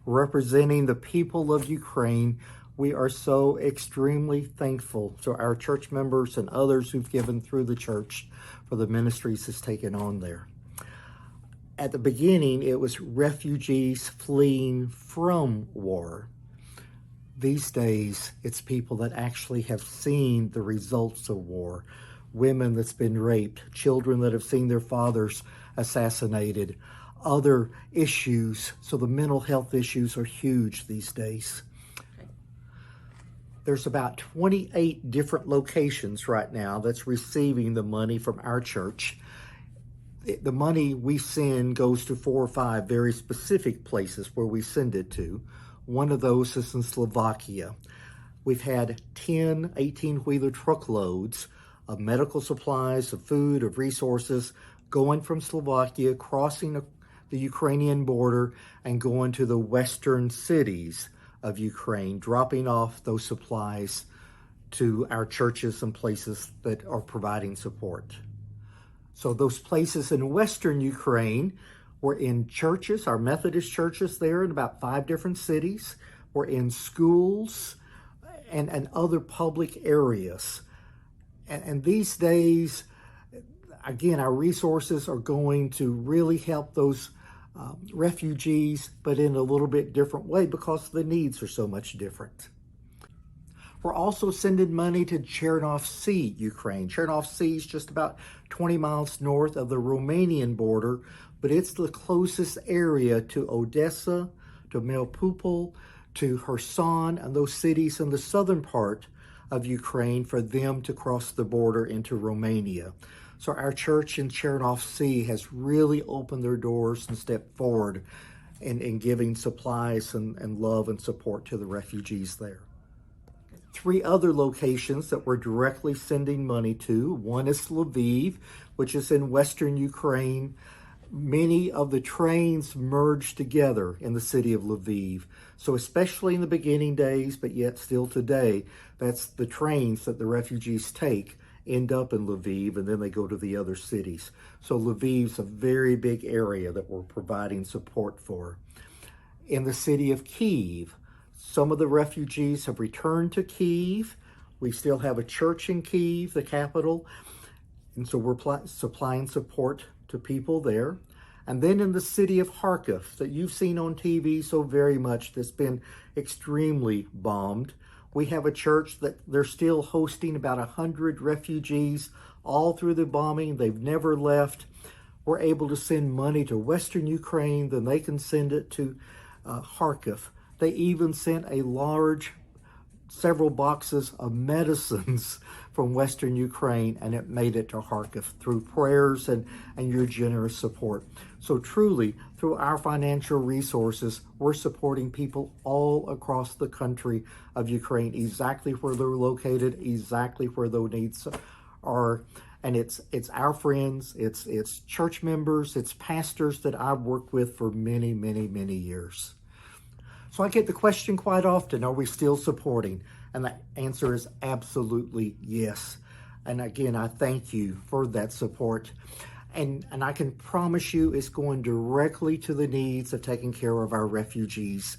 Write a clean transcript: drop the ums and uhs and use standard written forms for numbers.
representing the people of Ukraine. We are so extremely thankful to our church members and others who've given through the church for the ministries it's taken on there. At the beginning, it was refugees fleeing from war. These days, it's people that actually have seen the results of war. Women that's been raped, children that have seen their fathers assassinated, other issues. So the mental health issues are huge these days. There's about 28 different locations right now that's receiving the money from our church. The money we send goes to 4 or 5 very specific places where we send it to. One of those is in Slovakia. We've had 10 18-wheeler truckloads of medical supplies, of food, of resources going from Slovakia, crossing the Ukrainian border and going to the western cities of Ukraine, dropping off those supplies to our churches and places that are providing support. So those places in western Ukraine were in churches, our Methodist churches there in about 5 different cities. We're in schools and other public areas. And these days, again, our resources are going to really help those refugees, but in a little bit different way because the needs are so much different. We're also sending money to Chernovtsi, Ukraine. Chernovtsi is just about 20 miles north of the Romanian border, but it's the closest area to Odessa, to Mariupol, to Kherson, and those cities in the southern part of Ukraine for them to cross the border into Romania. So our church in Chernovtsi has really opened their doors and stepped forward in giving supplies and love and support to the refugees there. 3 other locations that we're directly sending money to. One is Lviv, which is in western Ukraine. Many of the trains merged together in the city of Lviv. So especially in the beginning days, but yet still today, that's the trains that the refugees take end up in Lviv, and then they go to the other cities. So Lviv's a very big area that we're providing support for. In the city of Kyiv, some of the refugees have returned to Kyiv. We still have a church in Kyiv, the capital, and so we're supplying support to people there. And then in the city of Kharkiv, that you've seen on TV so very much, that's been extremely bombed, we have a church that they're still hosting about 100 refugees all through the bombing. They've never left. We're able to send money to Western Ukraine, then they can send it to Kharkiv. They even sent several boxes of medicines from Western Ukraine, and it made it to Kharkiv through prayers and your generous support. So truly, through our financial resources, we're supporting people all across the country of Ukraine, exactly where they're located, exactly where their needs are. And it's our friends, it's church members, it's pastors that I've worked with for many, many, many years. So I get the question quite often, are we still supporting? And the answer is absolutely yes. And again, I thank you for that support. And I can promise you it's going directly to the needs of taking care of our refugees